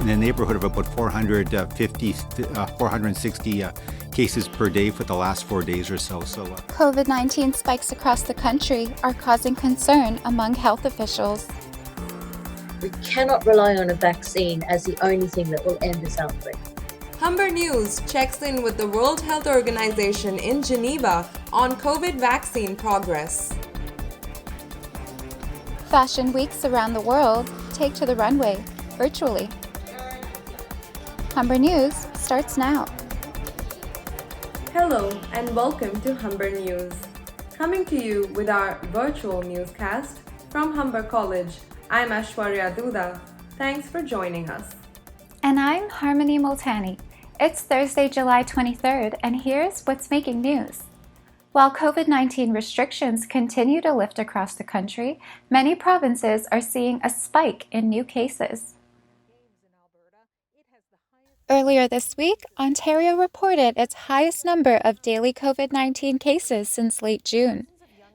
in the neighborhood of about 460 cases per day for the last 4 days or so. COVID-19 spikes across the country are causing concern among health officials. We cannot rely on a vaccine as the only thing that will end this outbreak. Humber News checks in with the World Health Organization in Geneva on COVID vaccine progress. Fashion weeks around the world take to the runway virtually. Humber News starts now. Hello and welcome to Humber News. Coming to you with our virtual newscast from Humber College, I'm Aishwarya Duda. Thanks for joining us. And I'm Harmony Multani. It's Thursday, July 23rd, and here's what's making news. While COVID-19 restrictions continue to lift across the country, many provinces are seeing a spike in new cases. Earlier this week, Ontario reported its highest number of daily COVID-19 cases since late June.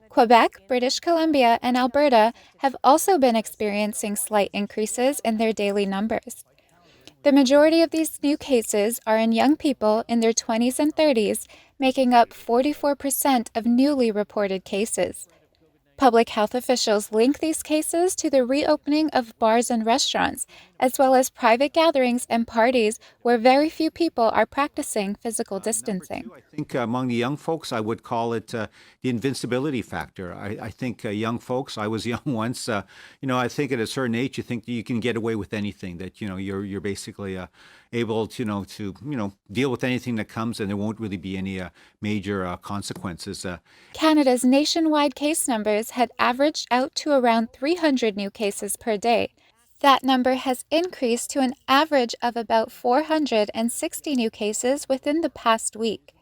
Quebec, British Columbia, and Alberta have also been experiencing slight increases in their daily numbers. The majority of these new cases are in young people in their 20s and 30s, making up 44% of newly reported cases. Public health officials link these cases to the reopening of bars and restaurants, as well as private gatherings and parties where very few people are practicing physical distancing. Number two, I think among the young folks, I would call it the invincibility factor. I think young folks, I was young once, I think at a certain age, you think you can get away with anything, that, you're basically able to deal with anything that comes and there won't really be any major consequences. Canada's nationwide case numbers had averaged out to around 300 new cases per day. That number has increased to an average of about 460 new cases within the past week.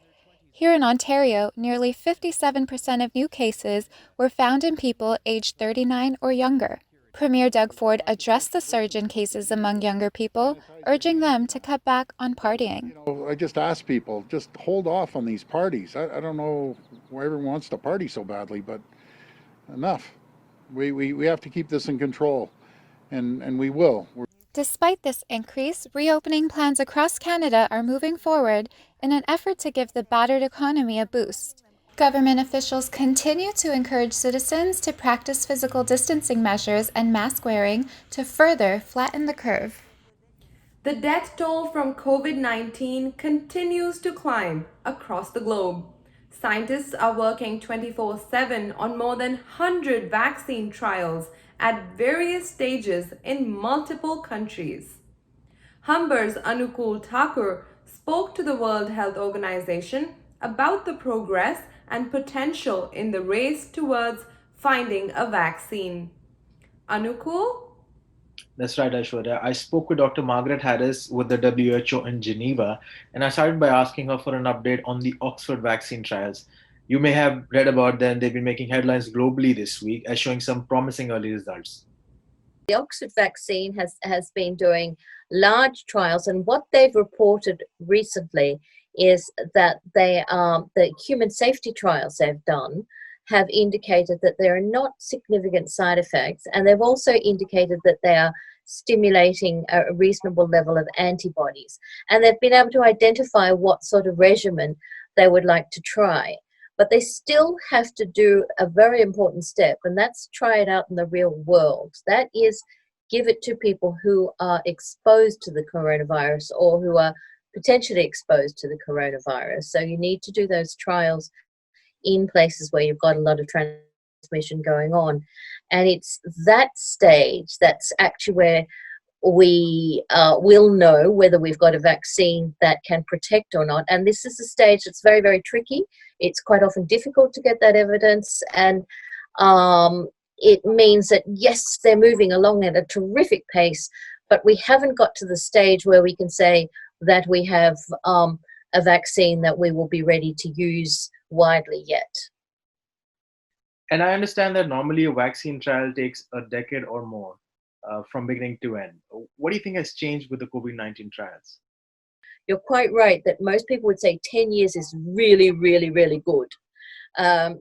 Here in Ontario, nearly 57% of new cases were found in people aged 39 or younger. Premier Doug Ford addressed the surge in cases among younger people, urging them to cut back on partying. I just ask people, just hold off on these parties. I don't know why everyone wants to party so badly, but enough. We have to keep this in control, and we will. Despite this increase, reopening plans across Canada are moving forward in an effort to give the battered economy a boost. Government officials continue to encourage citizens to practice physical distancing measures and mask wearing to further flatten the curve. The death toll from COVID-19 continues to climb across the globe. Scientists are working 24/7 on more than 100 vaccine trials at various stages in multiple countries. Humber's Anukul Thakur spoke to the World Health Organization about the progress and potential in the race towards finding a vaccine. Anukul? That's right, Aishwarya. I spoke with Dr. Margaret Harris with the WHO in Geneva, and I started by asking her for an update on the Oxford vaccine trials. You may have read about them. They've been making headlines globally this week as showing some promising early results. The Oxford vaccine has been doing large trials, and what they've reported recently is that the human safety trials they've done have indicated that there are not significant side effects, and they've also indicated that they are stimulating a reasonable level of antibodies. And they've been able to identify what sort of regimen they would like to try. But they still have to do a very important step, and that's try it out in the real world. That is, give it to people who are exposed to the coronavirus or who are potentially exposed to the coronavirus. So you need to do those trials in places where you've got a lot of transmission going on. And it's that stage that's actually where we will know whether we've got a vaccine that can protect or not. And this is a stage that's very, very tricky. It's quite often difficult to get that evidence. And it means that, yes, they're moving along at a terrific pace, but we haven't got to the stage where we can say that we have a vaccine that we will be ready to use widely yet. And I understand that normally a vaccine trial takes a decade or more from beginning to end. What do you think has changed with the COVID-19 trials? You're quite right that most people would say 10 years is really, really, really good.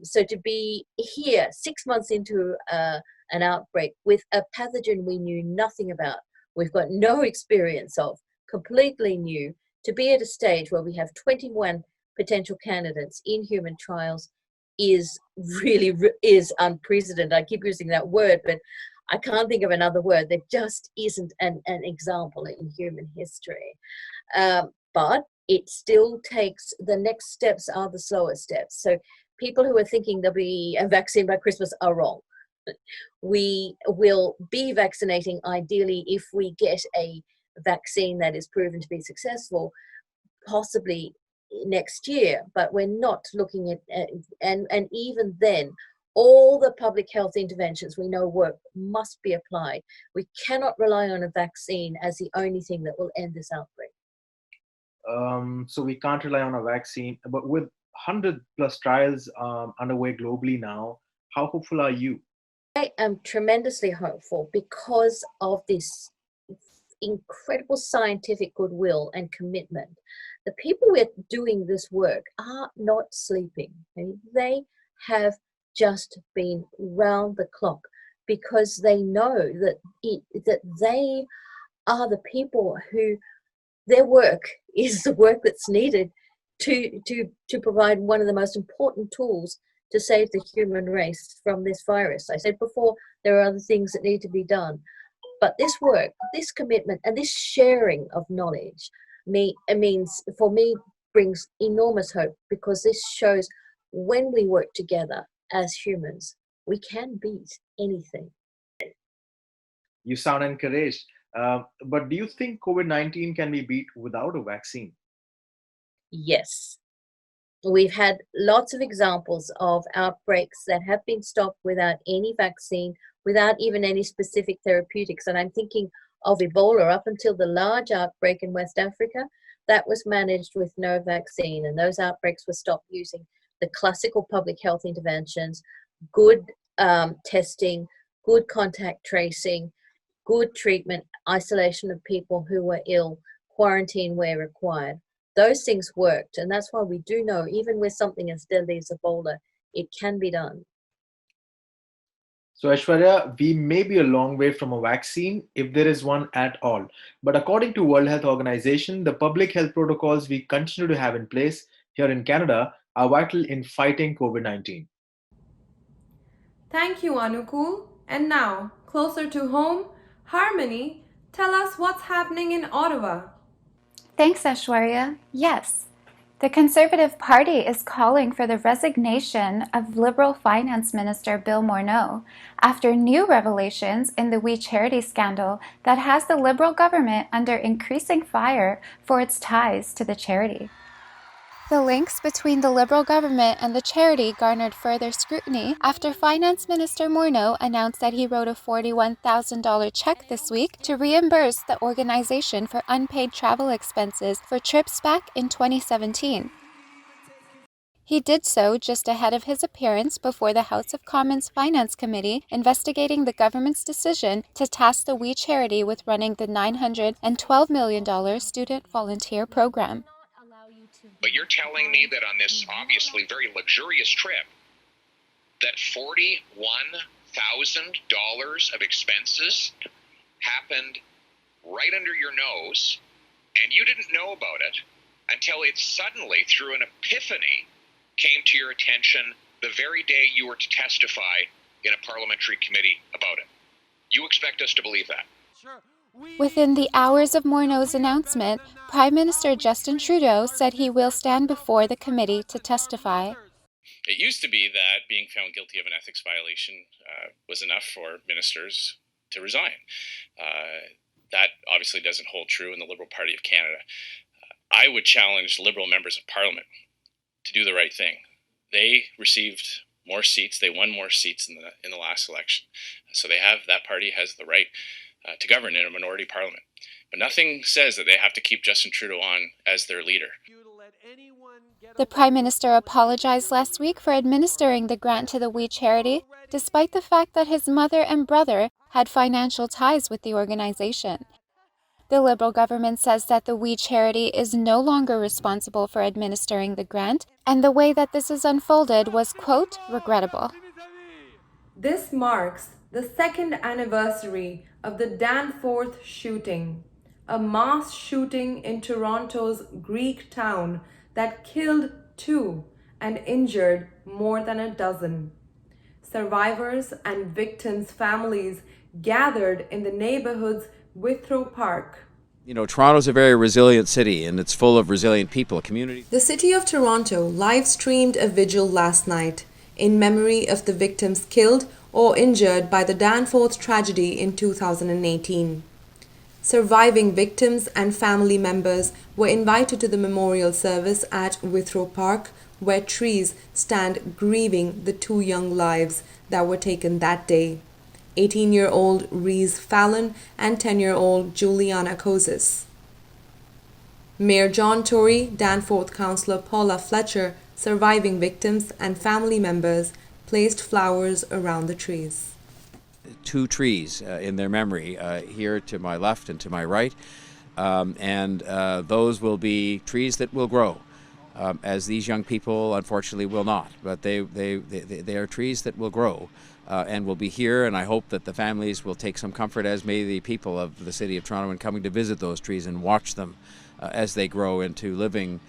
So to be here 6 months into an outbreak with a pathogen we knew nothing about, we've got no experience of, completely new, to be at a stage where we have 21 potential candidates in human trials is really is unprecedented. I keep using that word, but I can't think of another word. There just isn't an example in human history. But it still takes, the next steps are the slower steps. So people who are thinking there'll be a vaccine by Christmas are wrong. We will be vaccinating ideally if we get a vaccine that is proven to be successful, possibly next year, but we're not looking at and even then, all the public health interventions we know work must be applied. We cannot rely on a vaccine as the only thing that will end this outbreak. So we can't rely on a vaccine, but with 100 plus trials underway globally now, how hopeful are you? I am tremendously hopeful because of this incredible scientific goodwill and commitment. The people who are doing this work are not sleeping. They have just been round the clock because they know that they are the people who, their work is the work that's needed to provide one of the most important tools to save the human race from this virus. I said before, there are other things that need to be done. But this work, this commitment, and this sharing of knowledge for me brings enormous hope, because this shows when we work together as humans, we can beat anything. You sound encouraged. But do you think COVID-19 can be beat without a vaccine? Yes. We've had lots of examples of outbreaks that have been stopped without any vaccine, without even any specific therapeutics. And I'm thinking of Ebola. Up until the large outbreak in West Africa, that was managed with no vaccine. And those outbreaks were stopped using the classical public health interventions, good testing, good contact tracing, good treatment, isolation of people who were ill, quarantine where required. Those things worked, and that's why we do know, even with something as deadly as Ebola, it can be done. So, Aishwarya, we may be a long way from a vaccine, if there is one at all. But according to World Health Organization, the public health protocols we continue to have in place here in Canada are vital in fighting COVID-19. Thank you, Anukul. And now, closer to home, Harmony, tell us what's happening in Ottawa. Thanks, Aishwarya. Yes, the Conservative Party is calling for the resignation of Liberal Finance Minister Bill Morneau after new revelations in the We Charity scandal that has the Liberal government under increasing fire for its ties to the charity. The links between the Liberal government and the charity garnered further scrutiny after Finance Minister Morneau announced that he wrote a $41,000 check this week to reimburse the organization for unpaid travel expenses for trips back in 2017. He did so just ahead of his appearance before the House of Commons Finance Committee investigating the government's decision to task the We Charity with running the $912 million student volunteer program. But you're telling me that on this obviously very luxurious trip, that $41,000 of expenses happened right under your nose, and you didn't know about it until it suddenly, through an epiphany, came to your attention the very day you were to testify in a parliamentary committee about it. You expect us to believe that? Within the hours of Morneau's announcement, Prime Minister Justin Trudeau said he will stand before the committee to testify. It used to be that being found guilty of an ethics violation was enough for ministers to resign. That obviously doesn't hold true in the Liberal Party of Canada. I would challenge Liberal members of Parliament to do the right thing. They received more seats, they won more seats in the last election. So that party has the right to govern in a minority parliament. But nothing says that they have to keep Justin Trudeau on as their leader. The Prime Minister apologized last week for administering the grant to the We Charity, despite the fact that his mother and brother had financial ties with the organization. The Liberal government says that the We Charity is no longer responsible for administering the grant, and the way that this is unfolded was, quote, regrettable. This marks the second anniversary of the Danforth shooting, a mass shooting in Toronto's Greek town that killed 2 and injured more than a dozen. Survivors and victims' families gathered in the neighborhood's Withrow Park. You know, Toronto's a very resilient city, and it's full of resilient people, community. The City of Toronto live-streamed a vigil last night in memory of the victims killed or injured by the Danforth tragedy in 2018. Surviving victims and family members were invited to the memorial service at Withrow Park, where trees stand grieving the 2 young lives that were taken that day, 18-year-old Reese Fallon and 10-year-old Juliana Kozis. Mayor John Tory, Danforth Councillor Paula Fletcher, surviving victims and family members placed flowers around the trees. 2 trees in their memory, here to my left and to my right, and those will be trees that will grow, as these young people unfortunately will not. But they are trees that will grow and will be here, and I hope that the families will take some comfort, as may the people of the City of Toronto, in coming to visit those trees and watch them as they grow into living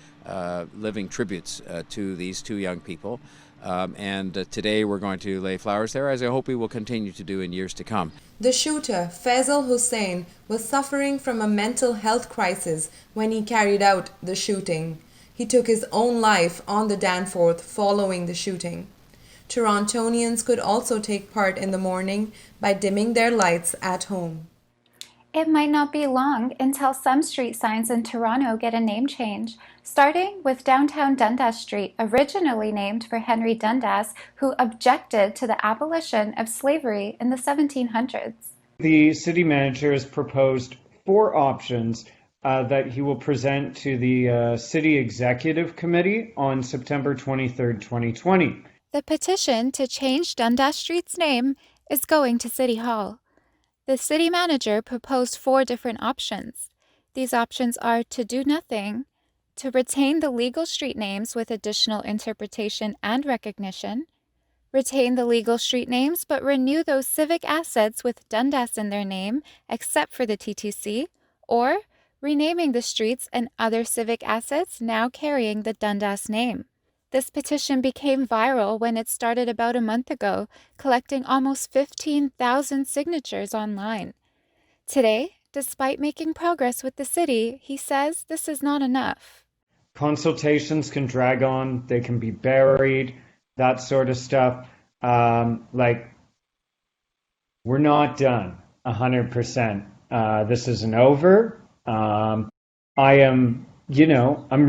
tributes to these 2 young people. Today we're going to lay flowers there, as I hope we will continue to do in years to come. The shooter, Faisal Hussain, was suffering from a mental health crisis when he carried out the shooting. He took his own life on the Danforth following the shooting. Torontonians could also take part in the mourning by dimming their lights at home. It might not be long until some street signs in Toronto get a name change, starting with downtown Dundas Street, originally named for Henry Dundas, who objected to the abolition of slavery in the 1700s. The city manager has proposed 4 options that he will present to the City Executive Committee on September 23rd, 2020. The petition to change Dundas Street's name is going to City Hall. The city manager proposed 4 different options. These options are to do nothing, to retain the legal street names with additional interpretation and recognition, retain the legal street names but renew those civic assets with Dundas in their name except for the TTC, or renaming the streets and other civic assets now carrying the Dundas name. This petition became viral when it started about a month ago, collecting almost 15,000 signatures online. Today, despite making progress with the city, he says this is not enough. Consultations can drag on, they can be buried, that sort of stuff. We're not done 100%. This isn't over. I'm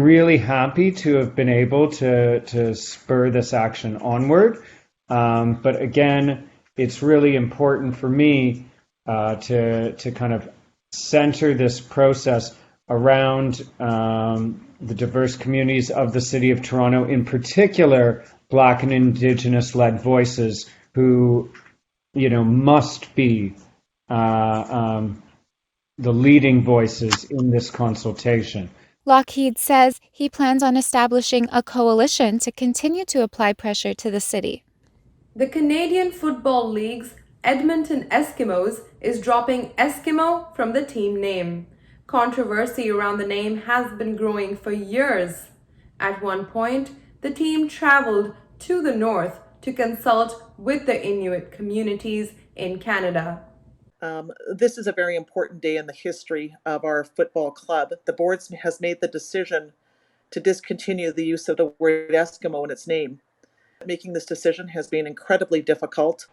really happy to have been able to spur this action onward. But again, it's really important for me to kind of center this process around the diverse communities of the City of Toronto, in particular, Black and Indigenous-led voices who, must be the leading voices in this consultation. Lockheed says he plans on establishing a coalition to continue to apply pressure to the city. The Canadian Football League's Edmonton Eskimos is dropping Eskimo from the team name. Controversy around the name has been growing for years. At one point, the team traveled to the north to consult with the Inuit communities in Canada. This is a very important day in the history of our football club. The board has made the decision to discontinue the use of the word Eskimo in its name. Making this decision has been incredibly difficult.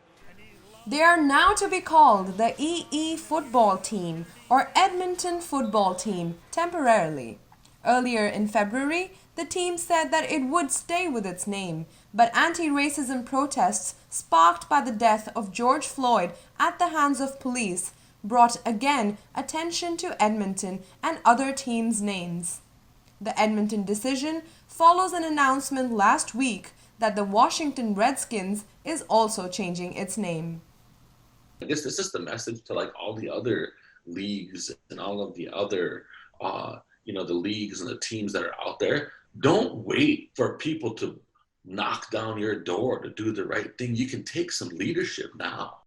They are now to be called the EE Football Team or Edmonton Football Team temporarily. Earlier in February, the team said that it would stay with its name, but anti-racism protests sparked by the death of George Floyd at the hands of police brought again attention to Edmonton and other teams' names. The Edmonton decision follows an announcement last week that the Washington Redskins is also changing its name. I guess this is the message to all the other leagues and all of the other, the leagues and the teams that are out there. Don't wait for people to knock down your door to do the right thing. You can take some leadership now.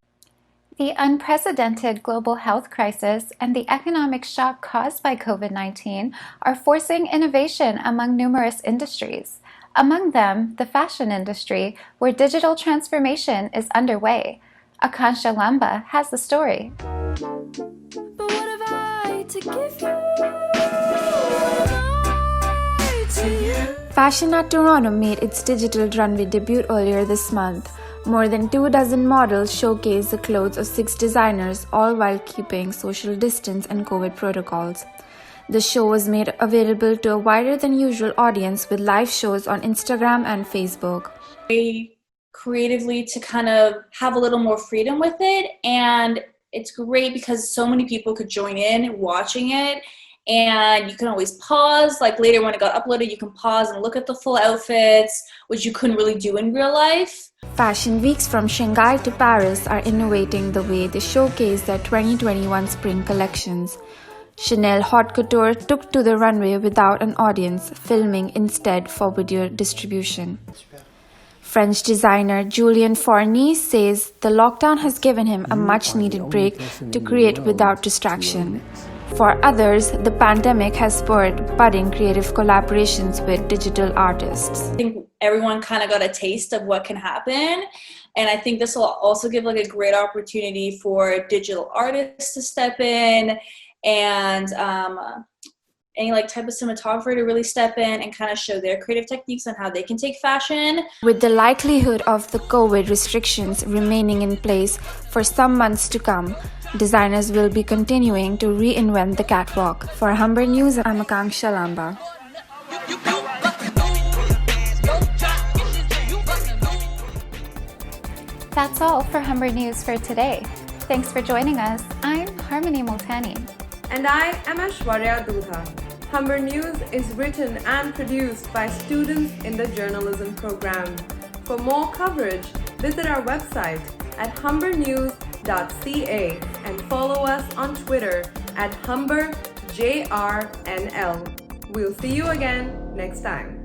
The unprecedented global health crisis and the economic shock caused by COVID-19 are forcing innovation among numerous industries. Among them, the fashion industry, where digital transformation is underway. Akansha Lamba has the story. But what have I to give you? Fashion at Toronto made its digital runway debut earlier this month. More than 24 models showcased the clothes of 6 designers, all while keeping social distance and COVID protocols. The show was made available to a wider than usual audience with live shows on Instagram and Facebook. Creatively to kind of have a little more freedom with it, and it's great because so many people could join in watching it, and you can always pause. Like later when it got uploaded, you can pause and look at the full outfits, which you couldn't really do in real life. Fashion weeks from Shanghai to Paris are innovating the way they showcase their 2021 spring collections. Chanel Haute Couture took to the runway without an audience, filming instead for video distribution. French designer Julien Fournier says the lockdown has given him a much-needed break to create without distraction. For others, the pandemic has spurred budding creative collaborations with digital artists. I think everyone kind of got a taste of what can happen, and I think this will also give like a great opportunity for digital artists to step in, and any like type of cinematographer to really step in and kind of show their creative techniques on how they can take fashion. With the likelihood of the COVID restrictions remaining in place for some months to come, designers will be continuing to reinvent the catwalk. For Humber News, I'm Akansha Lamba. That's all for Humber News for today. Thanks for joining us. I'm Harmony Multani. And I am Ashwarya Dudha. Humber News is written and produced by students in the journalism program. For more coverage, visit our website at humbernews.ca and follow us on Twitter at HumberJRNL. We'll see you again next time.